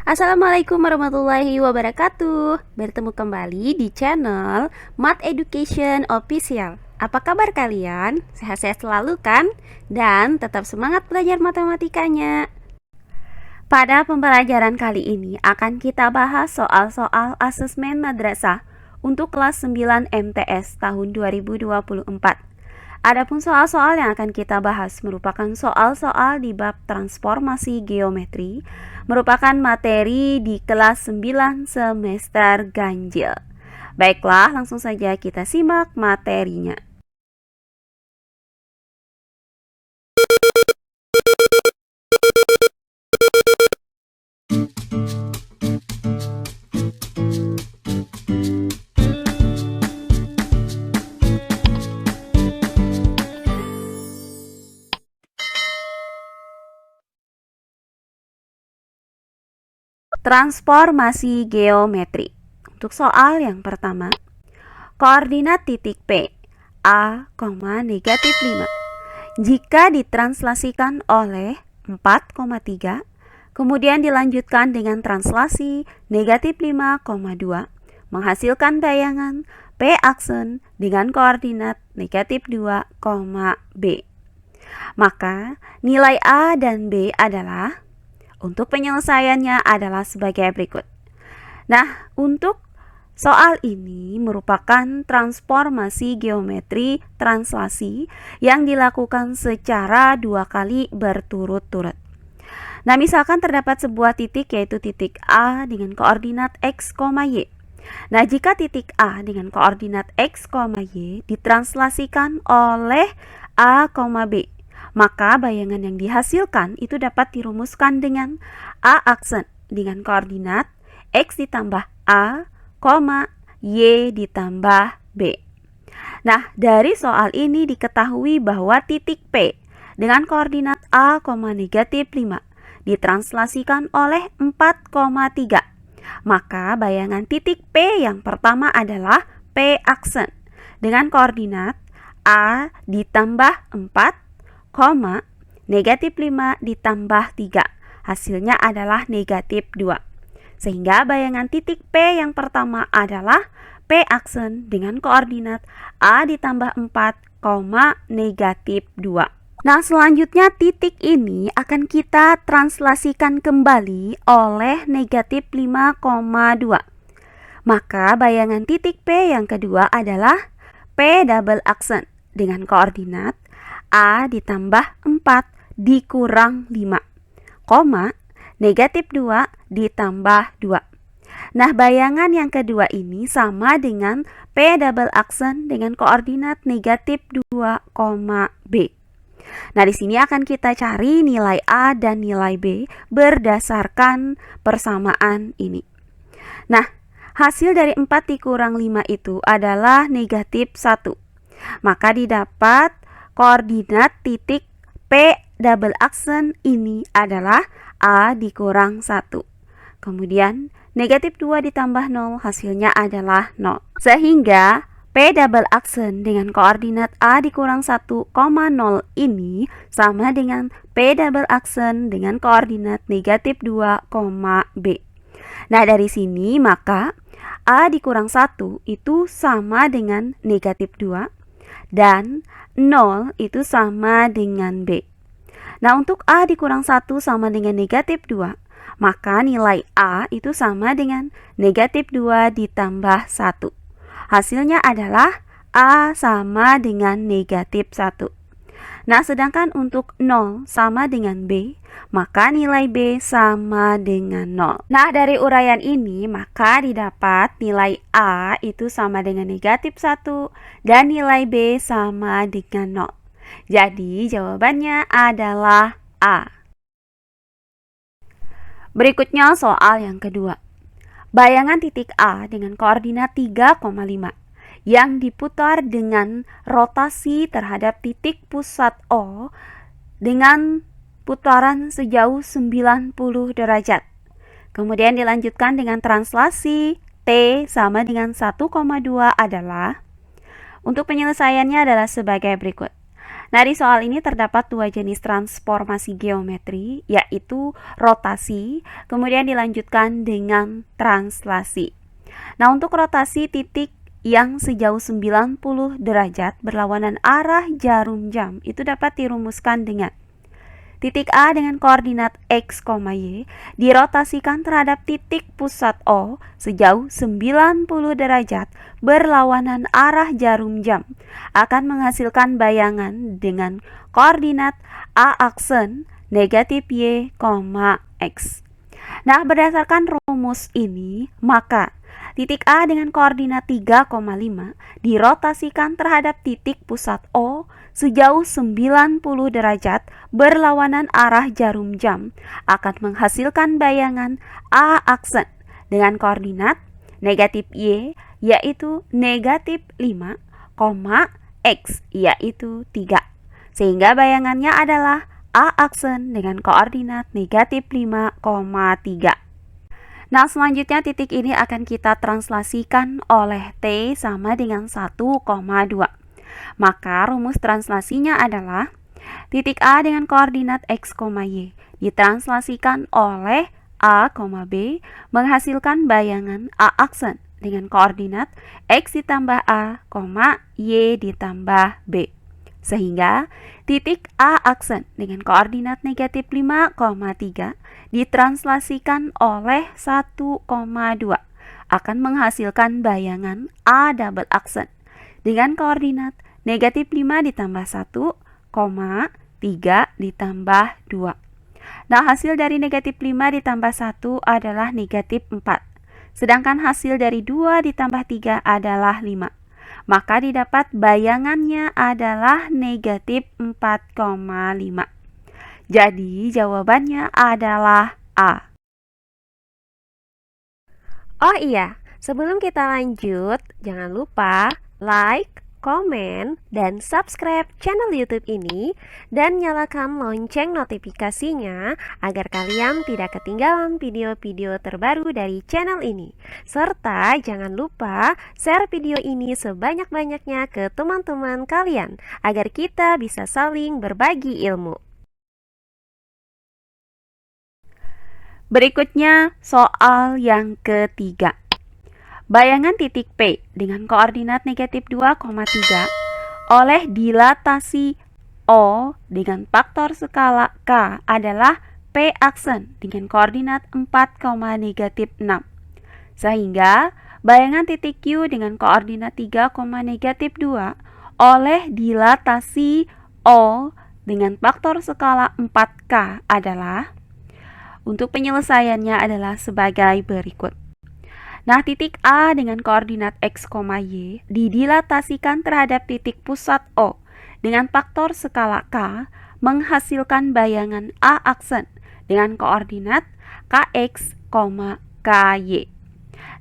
Assalamualaikum warahmatullahi wabarakatuh. Bertemu kembali di channel Math Education Official. Apa kabar kalian? Sehat-sehat selalu kan? Dan tetap semangat belajar matematikanya. Pada pembelajaran kali ini akan kita bahas soal-soal asesmen madrasah untuk kelas 9 MTS tahun 2024. Adapun soal-soal yang akan kita bahas merupakan soal-soal di bab transformasi geometri, merupakan materi di kelas 9 semester ganjil. Baiklah, langsung saja kita simak materinya. Transformasi geometri. Untuk soal yang pertama, koordinat titik P A, negatif 5 jika ditranslasikan oleh 4,3, kemudian dilanjutkan dengan translasi negatif 5,2, menghasilkan bayangan P aksen dengan koordinat negatif 2, B. Maka nilai A dan B adalah, untuk penyelesaiannya adalah sebagai berikut. Nah, untuk soal ini merupakan transformasi geometri translasi yang dilakukan secara 2 kali berturut-turut. Nah, misalkan terdapat sebuah titik yaitu titik A dengan koordinat X, Y. Nah, jika titik A dengan koordinat X, Y ditranslasikan oleh A, B, maka bayangan yang dihasilkan itu dapat dirumuskan dengan A aksen dengan koordinat X ditambah A, Y ditambah B. Nah, dari soal ini diketahui bahwa titik P dengan koordinat A, negatif 5 ditranslasikan oleh 4,3. Maka bayangan titik P yang pertama adalah P aksen dengan koordinat A ditambah 4, negatif 5 ditambah 3. Hasilnya adalah negatif 2. Sehingga bayangan titik P yang pertama adalah P aksen dengan koordinat A ditambah 4, negatif 2. Nah, selanjutnya titik ini akan kita translasikan kembali oleh negatif 5,2. Maka bayangan titik P yang kedua adalah P double aksen dengan koordinat A ditambah 4 dikurang 5, negatif 2 ditambah 2. Nah, bayangan yang kedua ini sama dengan P double aksen dengan koordinat negatif 2, B. Nah, di sini akan kita cari nilai A dan nilai B berdasarkan persamaan ini. Nah, hasil dari 4 dikurang 5 itu adalah negatif 1. Maka didapat koordinat titik P double aksen ini adalah A dikurang 1. Kemudian negatif 2 ditambah 0 hasilnya adalah 0. Sehingga P double aksen dengan koordinat A dikurang 1,0 ini sama dengan P double aksen dengan koordinat negatif 2, B. Nah, dari sini maka A dikurang 1 itu sama dengan negatif 2 dan 0 itu sama dengan B. Nah, untuk A dikurang 1 sama dengan negatif 2, maka nilai A itu sama dengan negatif 2 ditambah 1. Hasilnya adalah A sama dengan negatif 1. Nah, sedangkan untuk 0 sama dengan B, maka nilai B sama dengan 0. Nah, dari uraian ini maka didapat nilai A itu sama dengan negatif 1 dan nilai B sama dengan 0. Jadi jawabannya adalah A. Berikutnya soal yang kedua. Bayangan titik A dengan koordinat 3,5 yang diputar dengan rotasi terhadap titik pusat O dengan putaran sejauh 90 derajat. Kemudian dilanjutkan dengan translasi T sama dengan 1,2 adalah, untuk penyelesaiannya adalah sebagai berikut. Nah, di soal ini terdapat dua jenis transformasi geometri, yaitu rotasi, kemudian dilanjutkan dengan translasi. Nah, untuk rotasi titik yang sejauh 90 derajat berlawanan arah jarum jam itu dapat dirumuskan dengan titik A dengan koordinat X, Y dirotasikan terhadap titik pusat O sejauh 90 derajat berlawanan arah jarum jam akan menghasilkan bayangan dengan koordinat A aksen negatif Y, X. Nah, berdasarkan rumus ini, maka titik A dengan koordinat 3,5 dirotasikan terhadap titik pusat O sejauh 90 derajat berlawanan arah jarum jam akan menghasilkan bayangan A aksen dengan koordinat negatif Y yaitu negatif 5, X yaitu 3. Sehingga bayangannya adalah A aksen dengan koordinat negatif 5,3. Nah, selanjutnya titik ini akan kita translasikan oleh T sama dengan 1,2. Maka rumus translasinya adalah titik A dengan koordinat X, Y ditranslasikan oleh A, B menghasilkan bayangan A aksen dengan koordinat X ditambah A, Y ditambah B. Sehingga titik A aksen dengan koordinat negatif 5,3 ditranslasikan oleh 1,2 akan menghasilkan bayangan A double aksen dengan koordinat negatif 5 ditambah 1, 3 ditambah 2. Nah, hasil dari negatif 5 ditambah 1 adalah negatif 4. Sedangkan hasil dari 2 ditambah 3 adalah 5. Maka didapat bayangannya adalah negatif 4,5. Jadi jawabannya adalah A. Oh iya, sebelum kita lanjut, jangan lupa like, komen, dan subscribe channel YouTube ini dan nyalakan lonceng notifikasinya agar kalian tidak ketinggalan video-video terbaru dari channel ini. Serta jangan lupa share video ini sebanyak-banyaknya ke teman-teman kalian agar kita bisa saling berbagi ilmu. Berikutnya soal yang ketiga. Bayangan titik P dengan koordinat negatif 2,3 oleh dilatasi O dengan faktor skala K adalah P aksen dengan koordinat 4, negatif 6. Sehingga bayangan titik Q dengan koordinat 3, negatif 2 oleh dilatasi O dengan faktor skala 4K adalah, untuk penyelesaiannya adalah sebagai berikut. Nah, titik A dengan koordinat X, Y didilatasikan terhadap titik pusat O dengan faktor skala K menghasilkan bayangan A aksen dengan koordinat KX, KY.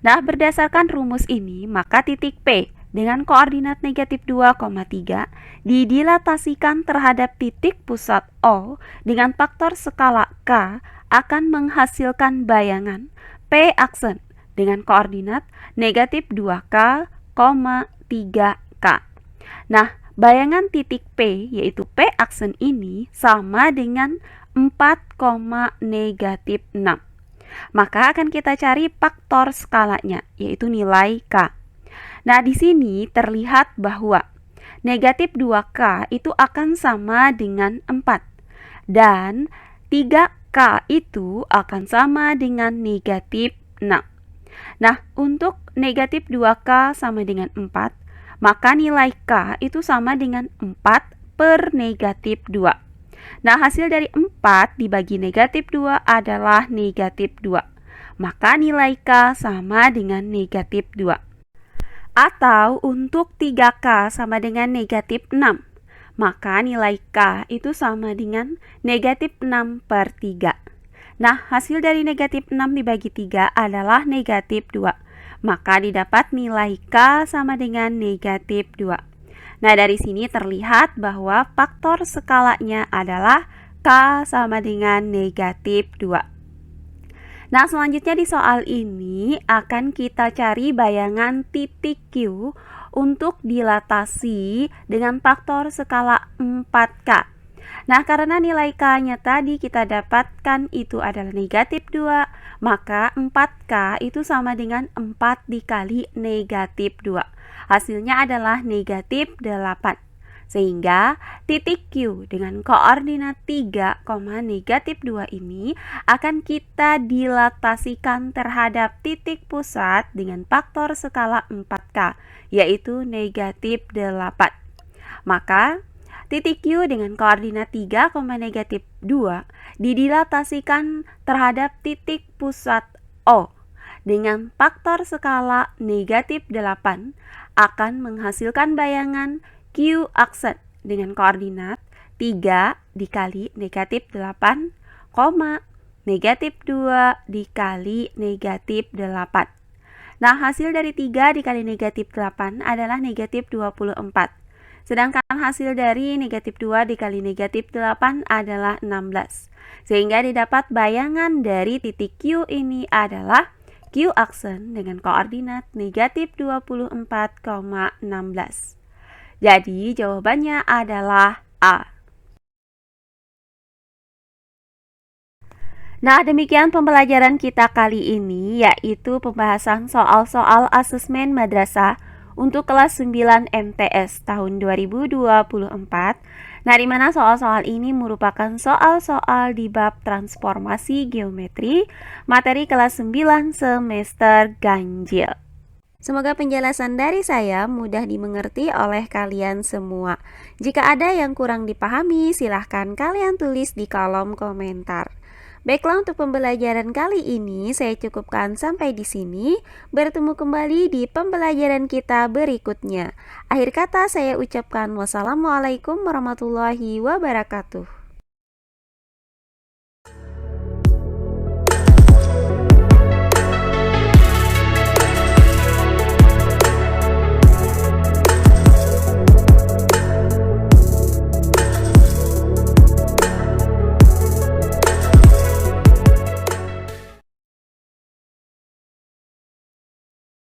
Nah, berdasarkan rumus ini, maka titik P dengan koordinat negatif 2,3 didilatasikan terhadap titik pusat O dengan faktor skala K akan menghasilkan bayangan P aksen dengan koordinat negatif 2K, 3K. Nah, bayangan titik P yaitu P aksen ini sama dengan 4, negatif 6. Maka akan kita cari faktor skalanya yaitu nilai K. Nah, di sini terlihat bahwa negatif 2K itu akan sama dengan 4 dan 3K itu akan sama dengan negatif 6. Nah, untuk negatif 2K sama dengan 4, maka nilai K itu sama dengan 4 per negatif 2. Nah, hasil dari 4 dibagi negatif 2 adalah negatif 2. Maka nilai K sama dengan negatif 2. Atau untuk 3K sama dengan negatif 6, maka nilai K itu sama dengan negatif 6 per 3. Nah, hasil dari negatif 6 dibagi 3 adalah negatif 2. Maka didapat nilai K sama dengan negatif 2. Nah, dari sini terlihat bahwa faktor skalanya adalah K sama dengan negatif 2. Nah, selanjutnya di soal ini akan kita cari bayangan titik Q untuk dilatasi dengan faktor skala 4K. Nah, karena nilai K-nya tadi kita dapatkan itu adalah negatif 2, maka 4K itu sama dengan 4 dikali negatif 2. Hasilnya adalah negatif 8. Sehingga titik Q dengan koordinat 3, negatif 2 ini akan kita dilatasikan terhadap titik pusat dengan faktor skala 4K, yaitu negatif 8. Maka titik Q dengan koordinat 3, negatif 2 didilatasikan terhadap titik pusat O dengan faktor skala negatif 8 akan menghasilkan bayangan Q aksen dengan koordinat 3 dikali negatif 8, negatif 2 dikali negatif 8. Nah, hasil dari 3 dikali negatif 8 adalah negatif 24. Sedangkan hasil dari negatif 2 dikali negatif 8 adalah 16. Sehingga didapat bayangan dari titik Q ini adalah Q aksen dengan koordinat negatif 24,16. Jadi jawabannya adalah A. Nah, demikian pembelajaran kita kali ini, yaitu pembahasan soal-soal asesmen madrasah untuk kelas 9 MTS tahun 2024. Nah, di mana soal-soal ini merupakan soal-soal di bab transformasi geometri, materi kelas 9 semester ganjil. Semoga penjelasan dari saya mudah dimengerti oleh kalian semua. Jika ada yang kurang dipahami, silahkan kalian tulis di kolom komentar. Baiklah, untuk pembelajaran kali ini saya cukupkan sampai di sini. Bertemu kembali di pembelajaran kita berikutnya. Akhir kata saya ucapkan wassalamualaikum warahmatullahi wabarakatuh.